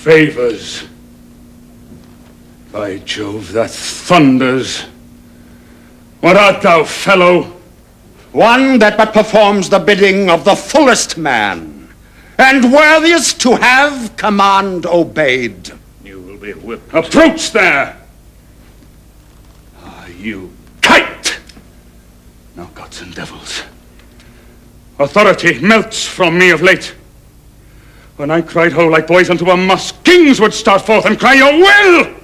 favors. By Jove, that thunders. What art thou, fellow? One that but performs the bidding of the fullest man, and worthiest to have command obeyed. You will be whipped. Approach there! Ah, you kite! Now, gods and devils, authority melts from me of late. When I cried ho like boys unto a muss, kings would start forth and cry your will!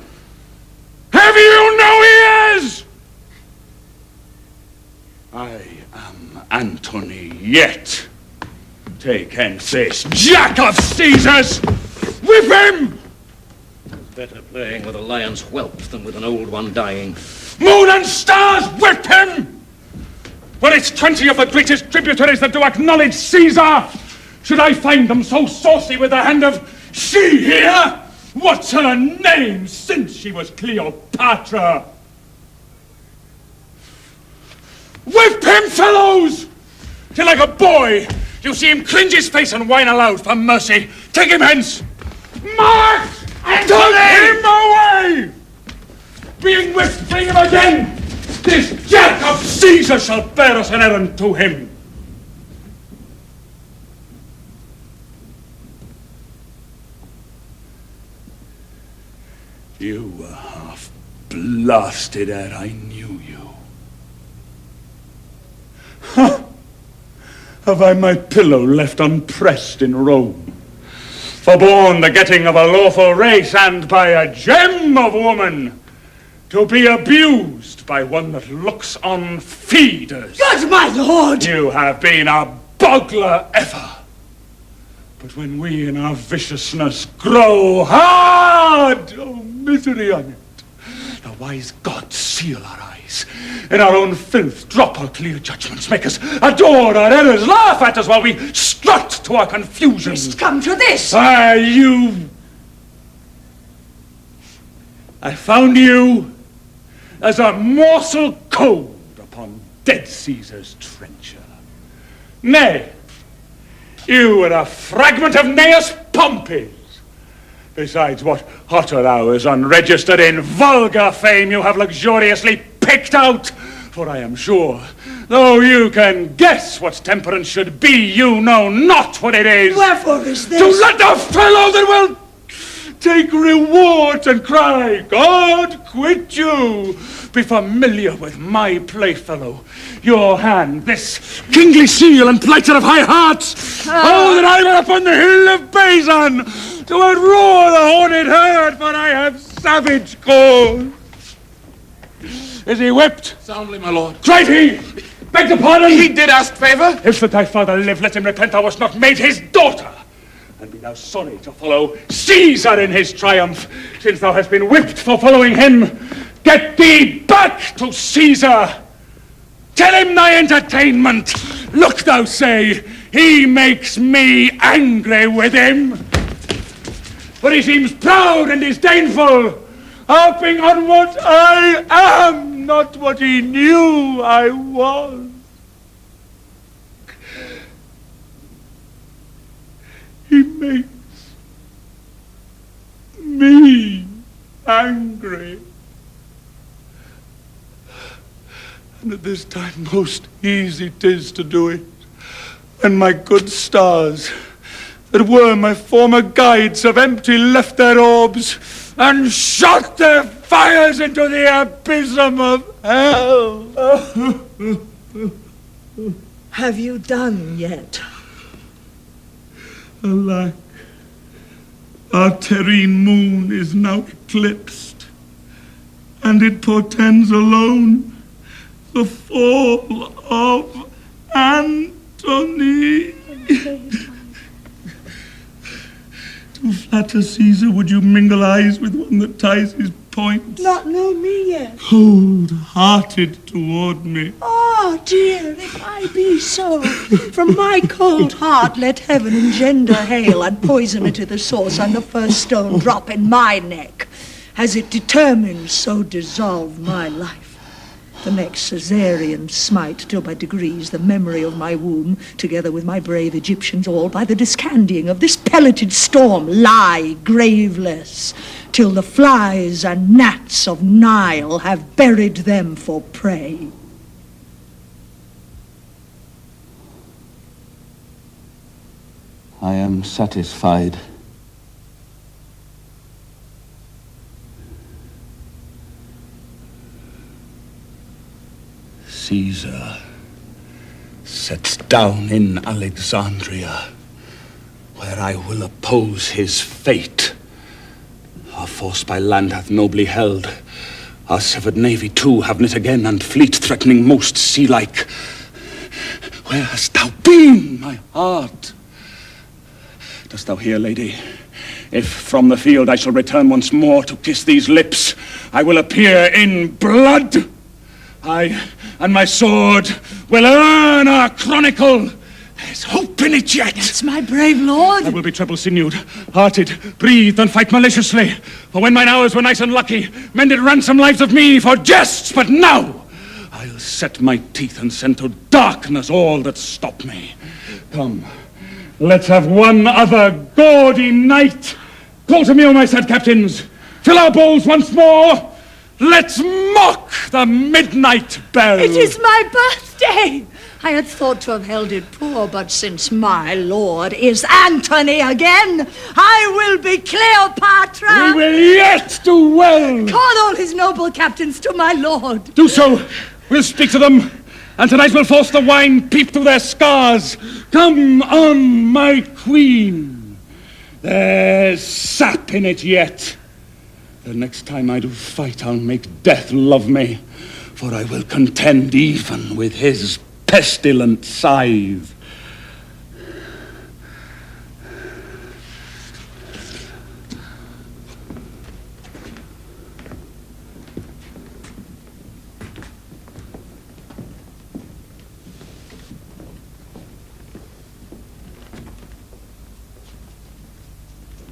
Have you no ears? I am Antony yet. Take hence this jack of Caesar's! Whip him! Better playing with a lion's whelp than with an old one dying. Moon and stars, whip him! Were it 20 of the greatest tributaries that do acknowledge Caesar, should I find them so saucy with the hand of she here? What's her name since she was Cleopatra? Whip him, fellows! Till like a boy, you see him cringe his face and whine aloud for mercy. Take him hence! Marc Antony! Take him away! Being whipped, bring him again! This jack of Caesar shall bear us an errand to him. You were half blasted ere I knew you. Ha! Have I my pillow left unpressed in Rome? Forborne the getting of a lawful race, and by a gem of woman, to be abused by one that looks on feeders. God, my lord! You have been a boggler ever. But when we in our viciousness grow hard, oh, misery on it, the wise gods seal our eyes. In our own filth drop our clear judgments, make us adore our errors, laugh at us while we strut to our confusion. It's come to this. I found you as a morsel cold upon dead Caesar's trencher. Nay, you were a fragment of Gnaeus Pompey's. Besides, what hotter hours unregistered in vulgar fame you have luxuriously picked out. For I am sure, though you can guess what temperance should be, you know not what it is. Wherefore is this? To let the fellow that will take rewards and cry, God quit you, be familiar with my playfellow, your hand, this kingly seal and plighter of high hearts. Oh, that I were upon the hill of Paisan to outroar the horned herd, for I have savage cause. Is he whipped? Soundly, my lord. Tried he? Beg the pardon? He did ask favour. If that thy father live, let him repent thou wast not made his daughter, and be thou sorry to follow Caesar in his triumph, since thou hast been whipped for following him. Get thee back to Caesar. Tell him thy entertainment. Look, thou say, he makes me angry with him. For he seems proud and disdainful, harping on what I am, not what he knew I was. He makes me angry. And at this time most easy 'tis to do it, when my good stars, that were my former guides, have empty left their orbs, and shot their fires into the abysm of hell. Have you done yet? Alack, our terrene moon is now eclipsed, and it portends alone the fall of Antony. To flatter Caesar, would you mingle eyes with one that ties his point? Not know me yet. Cold-hearted toward me. Oh, dear, if I be so, from my cold heart let heaven engender hail and poison it to the source, and the first stone drop in my neck. As it determines, so dissolve my life. The next Caesarean smite, till by degrees the memory of my womb, together with my brave Egyptians all, by the discandying of this pelleted storm, lie graveless, till the flies and gnats of Nile have buried them for prey. I am satisfied. Caesar sets down in Alexandria, where I will oppose his fate. Our force by land hath nobly held. Our severed navy too have knit again, and fleet threatening most sea-like. Where hast thou been, my heart? Dost thou hear, lady? If from the field I shall return once more to kiss these lips, I will appear in blood. I and my sword will earn our chronicle. There's hope in it yet. Yes, my brave lord. I will be treble-sinewed, hearted, breathed, and fight maliciously. For when mine hours were nice and lucky, men did ransom lives of me for jests, but now I'll set my teeth and send to darkness all that stop me. Come, let's have one other gaudy night. Call to me, O my sad captains. Fill our bowls once more. Let's mock the midnight bell. It is my birthday. I had thought to have held it poor, but since my lord is Antony again, I will be Cleopatra. We will yet do well. Call all his noble captains to my lord. Do so. We'll speak to them, and tonight we'll force the wine peep through their scars. Come on, my queen. There's sap in it yet. The next time I do fight, I'll make death love me, for I will contend even with his pestilent scythe.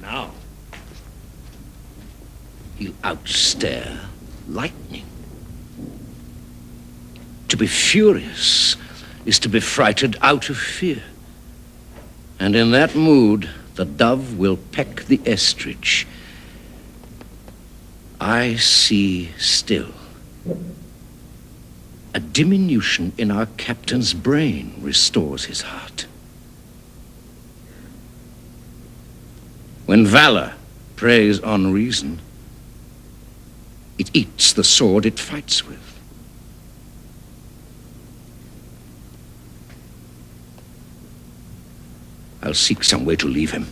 Now, he'll outstare lightning. To be furious is to be frighted out of fear. And in that mood, the dove will peck the ostrich. I see still. A diminution in our captain's brain restores his heart. When valor preys on reason, it eats the sword it fights with. I'll seek some way to leave him.